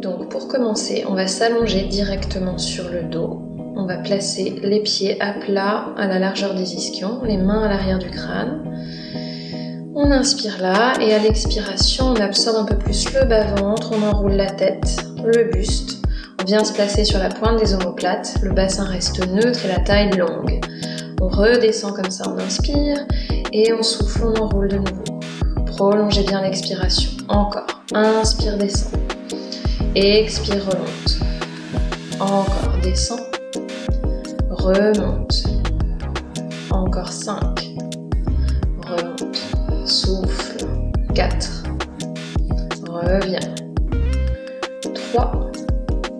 Donc pour commencer, on va s'allonger directement sur le dos. On va placer les pieds à plat à la largeur des ischions, les mains à l'arrière du crâne. On inspire là et à l'expiration, on absorbe un peu plus le bas-ventre, on enroule la tête, le buste. On vient se placer sur la pointe des omoplates, le bassin reste neutre et la taille longue. On redescend comme ça, on inspire et on souffle, on enroule de nouveau. Prolongez bien l'expiration. Encore. Inspire, descend. Expire, remonte. Encore, descend. Remonte. Encore 5. Remonte. Souffle. 4. Reviens. 3.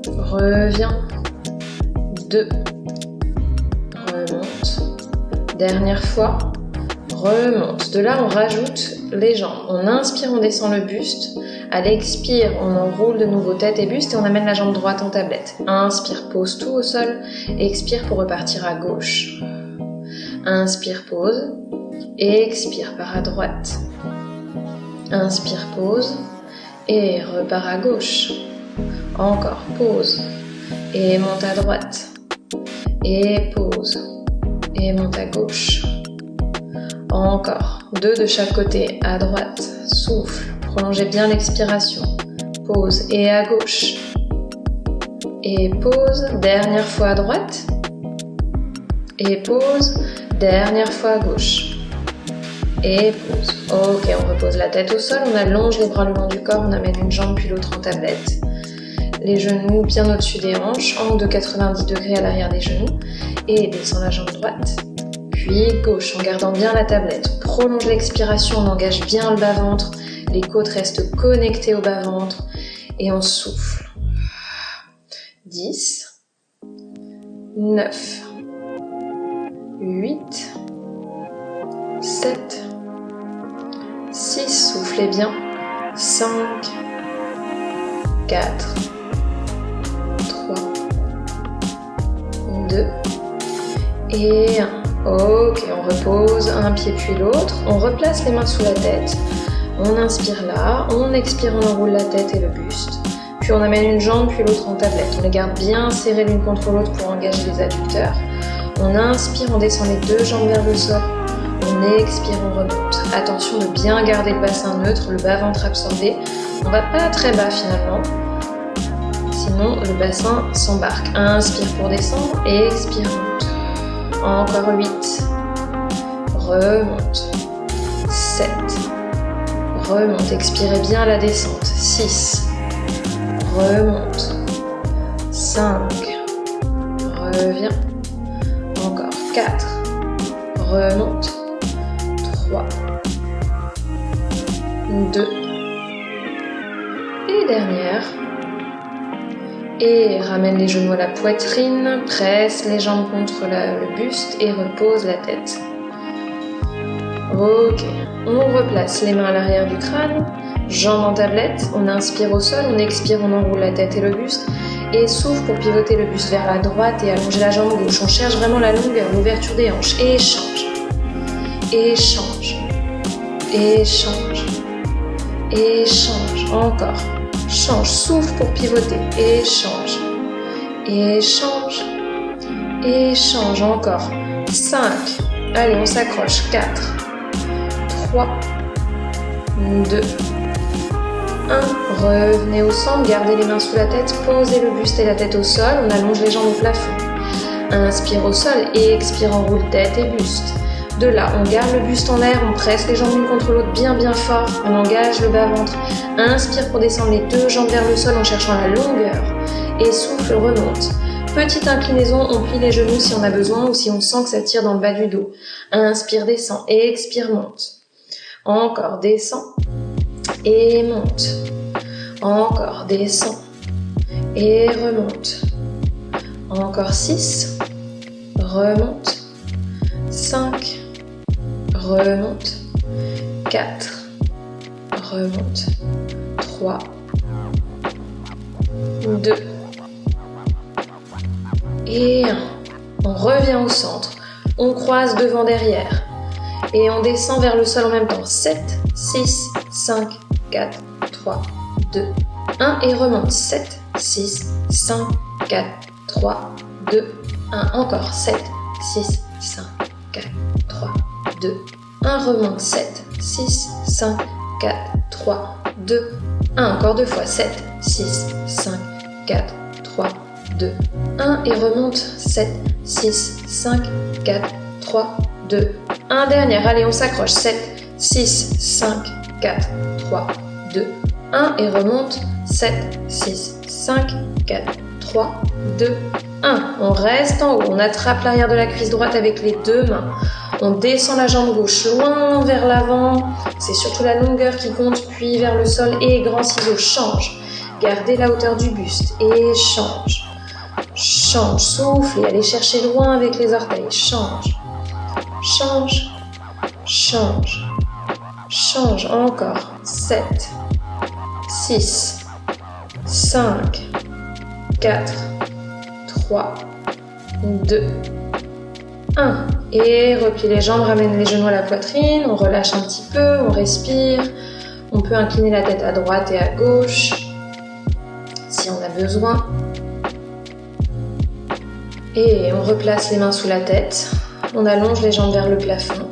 Reviens. 2. Remonte. Dernière fois. Remonte. De là, on rajoute les jambes. On inspire, on descend le buste. À l'expire, on enroule de nouveau tête et buste et on amène la jambe droite en tablette. Inspire, pose tout au sol. Expire pour repartir à gauche. Inspire, pose. Expire, part à droite. Inspire, pose. Et repart à gauche. Encore, pose. Et monte à droite. Et pose. Et monte à gauche. Encore, 2 de chaque côté, à droite, souffle, prolongez bien l'expiration, pause et à gauche, et pause, dernière fois à droite, et pause, dernière fois à gauche, et pause. Ok, on repose la tête au sol, on allonge les bras le long du corps, on amène une jambe puis l'autre en tablette, les genoux bien au-dessus des hanches, angle de 90 degrés à l'arrière des genoux, et descend la jambe droite. Puis gauche en gardant bien la tablette. On prolonge l'expiration, on engage bien le bas-ventre. Les côtes restent connectées au bas-ventre. Et on souffle. 10, 9, 8, 7, 6, soufflez bien. 5, 4, 3, 2 et 1. Ok, on repose un pied puis l'autre, on replace les mains sous la tête, on inspire là, on expire, on enroule la tête et le buste, puis on amène une jambe puis l'autre en tablette, on les garde bien serrées l'une contre l'autre pour engager les adducteurs, on inspire, on descend les 2 jambes vers le sol, on expire, on remonte, attention de bien garder le bassin neutre, le bas-ventre absorbé, on va pas très bas finalement, sinon le bassin s'embarque, inspire pour descendre et expire, monte. Encore 8, remonte, 7, remonte, expirez bien la descente, 6, remonte, 5, reviens, encore 4, remonte, 3, 2, et dernière. Et ramène les genoux à la poitrine, presse les jambes contre le buste et repose la tête. Ok, on replace les mains à l'arrière du crâne, jambes en tablette, on inspire au sol, on expire, on enroule la tête et le buste, et souffle pour pivoter le buste vers la droite et allonger la jambe gauche. On cherche vraiment la longueur, l'ouverture des hanches, et échange, échange, échange, échange, encore. Change, souffle pour pivoter, échange, échange, échange, encore, 5, allez on s'accroche, 4, 3, 2, 1, revenez au centre, gardez les mains sous la tête, posez le buste et la tête au sol, on allonge les jambes au plafond, inspire au sol et expire, enroule tête et buste. De là, on garde le buste en l'air, on presse les jambes l'une contre l'autre bien fort, on engage le bas-ventre, inspire pour descendre les 2 jambes vers le sol en cherchant la longueur, et souffle, remonte. Petite inclinaison, on plie les genoux si on a besoin ou si on sent que ça tire dans le bas du dos. Inspire, descend, et expire, monte. Encore, descend, et monte. Encore, descend, et remonte. Encore 6, remonte. 5, remonte, 4, remonte, 3, 2, et 1. On revient au centre. On croise devant, derrière. Et on descend vers le sol en même temps. 7, 6, 5, 4, 3, 2, 1. Et remonte. 7, 6, 5, 4, 3, 2, 1. Encore. 7, 6, 5, 4, 3, 2, 1. Remonte. 7, 6, 5, 4, 3, 2, 1. Encore 2 fois. 7, 6, 5, 4, 3, 2, 1. Et remonte. 7, 6, 5, 4, 3, 2, 1. Dernière. Allez, on s'accroche. 7, 6, 5, 4, 3, 2, 1. Et remonte. 7, 6, 5, 4, 3, 2, 1. On reste en haut. On attrape l'arrière de la cuisse droite avec les deux mains. On descend la jambe gauche loin vers l'avant. C'est surtout la longueur qui compte. Puis vers le sol et grand ciseau. Change. Gardez la hauteur du buste. Et change. Change. Souffle et allez chercher loin avec les orteils. Change. Change. Change. Change. Encore. 7, 6, 5, 4, 3, 2, 1. Et replie les jambes, ramène les genoux à la poitrine, on relâche un petit peu, on respire. On peut incliner la tête à droite et à gauche si on a besoin. Et on replace les mains sous la tête. On allonge les jambes vers le plafond.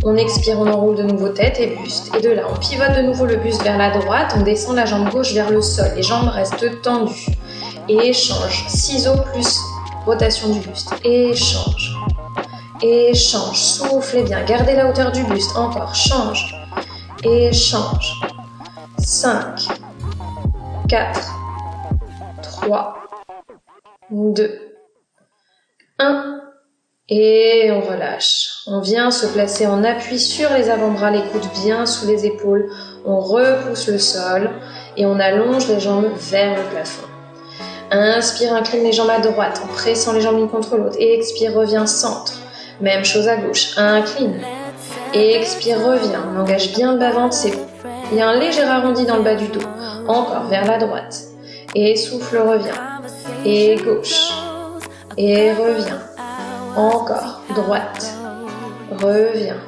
On expire, on enroule de nouveau tête et buste. Et de là, on pivote de nouveau le buste vers la droite. On descend la jambe gauche vers le sol. Les jambes restent tendues. Et échange. Ciseaux plus rotation du buste. Et échange. Échange. Soufflez bien. Gardez la hauteur du buste. Encore. Change. Échange. 5, 4, 3, 2, 1. Et on relâche. On vient se placer en appui sur les avant-bras, les coudes bien sous les épaules. On repousse le sol et on allonge les jambes vers le plafond. Inspire, incline les jambes à droite en pressant les jambes l'une contre l'autre. Et expire, reviens centre. Même chose à gauche. Incline. Et expire, reviens. On engage bien le bas-ventre. Il y a un léger arrondi dans le bas du dos. Encore vers la droite. Et souffle, reviens. Et gauche. Et reviens. Encore, droite, reviens,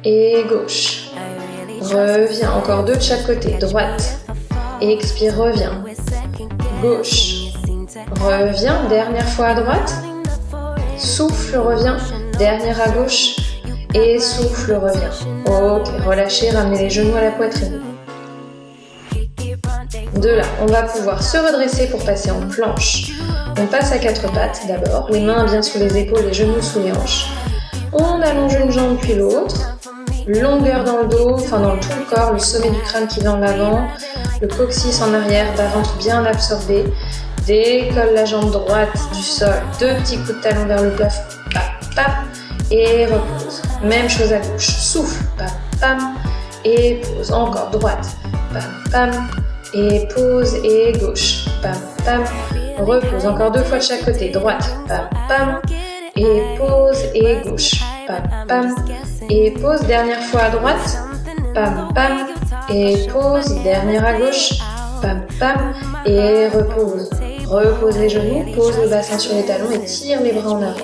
et gauche, reviens, encore deux de chaque côté, droite, expire, reviens, gauche, reviens, dernière fois à droite, souffle, reviens, dernière à gauche, et souffle, reviens. Ok, relâchez, ramenez les genoux à la poitrine. De là, on va pouvoir se redresser pour passer en planche. On passe à 4 pattes d'abord, les mains bien sous les épaules, les genoux sous les hanches. On allonge une jambe puis l'autre, longueur dans le dos, enfin dans tout le corps, le sommet du crâne qui va en avant, le coccyx en arrière, bas-ventre bien absorbé. Décolle la jambe droite du sol, 2 petits coups de talon vers le plafond, pam, pam, et repose. Même chose à gauche, souffle, pam, pam, et pose. Encore droite, pam, pam, et pose, et gauche, pam, pam, repose. Encore 2 fois de chaque côté, droite, pam, pam, et pose, et gauche, pam, pam, et pose. Dernière fois à droite, pam, pam, et pose. Dernière à gauche, pam, pam, et repose. Repose les genoux, pose le bassin sur les talons et tire les bras en avant.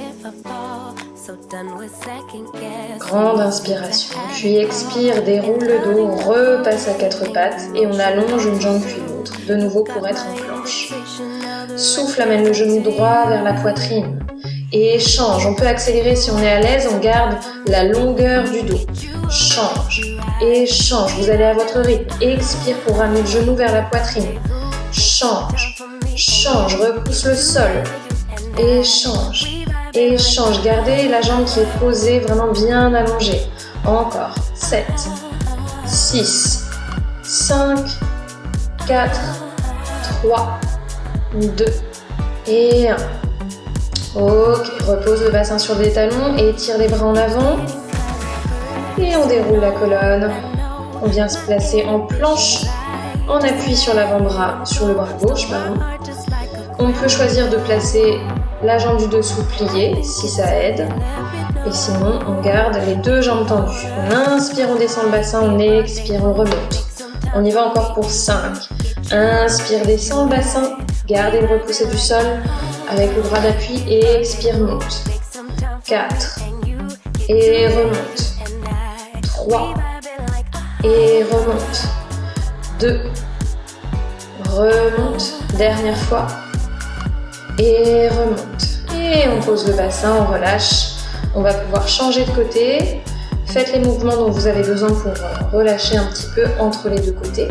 Grande inspiration, puis expire, déroule le dos, on repasse à 4 pattes et on allonge une jambe puis l'autre, de nouveau pour être en planche. Souffle, amène le genou droit vers la poitrine et change. On peut accélérer si on est à l'aise, on garde la longueur du dos. Change et change, vous allez à votre rythme. Expire pour ramener le genou vers la poitrine. Change, change, repousse le sol et change. Et change, gardez la jambe qui est posée, vraiment bien allongée. Encore, 7, 6, 5, 4, 3, 2 et 1. Ok, repose le bassin sur les talons et tire les bras en avant. Et on déroule la colonne. On vient se placer en planche, en appui sur l'avant-bras, sur le bras gauche, pardon. On peut choisir de placer la jambe du dessous pliée, si ça aide. Et sinon, on garde les 2 jambes tendues. On inspire, on descend le bassin, on expire, on remonte. On y va encore pour 5. Inspire, descend le bassin, gardez le repoussé du sol avec le bras d'appui et expire, monte. 4, et remonte. 3, et remonte. 2, remonte. Dernière fois, et remonte. Et on pose le bassin, on relâche. On va pouvoir changer de côté. Faites les mouvements dont vous avez besoin pour relâcher un petit peu entre les deux côtés.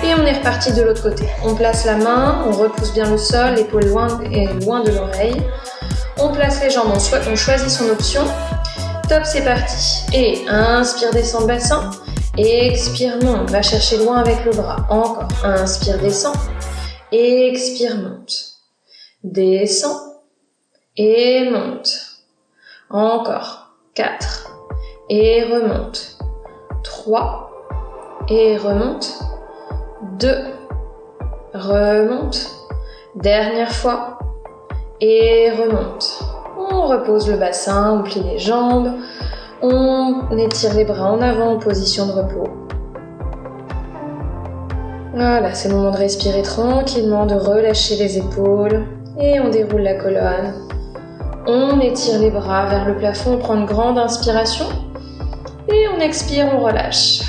Et on est reparti de l'autre côté. On place la main, on repousse bien le sol, l'épaule loin de l'oreille. On place les jambes, on choisit son option. Top, c'est parti. Et inspire, descend le bassin. Expire, monte. Va chercher loin avec le bras. Encore. Inspire, descend. Expire, monte. Descend. Et monte. Encore. 4. Et remonte. 3. Et remonte. 2. Remonte. Dernière fois. Et remonte. On repose le bassin, on plie les jambes, on étire les bras en avant en position de repos. Voilà, c'est le moment de respirer tranquillement, de relâcher les épaules et on déroule la colonne. On étire les bras vers le plafond, on prend une grande inspiration et on expire, on relâche.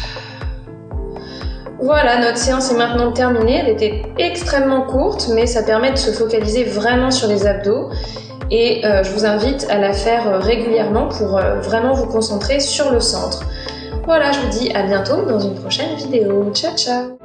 Voilà, notre séance est maintenant terminée. Elle était extrêmement courte, mais ça permet de se focaliser vraiment sur les abdos. Et je vous invite à la faire régulièrement pour vraiment vous concentrer sur le centre. Voilà, je vous dis à bientôt dans une prochaine vidéo. Ciao, ciao!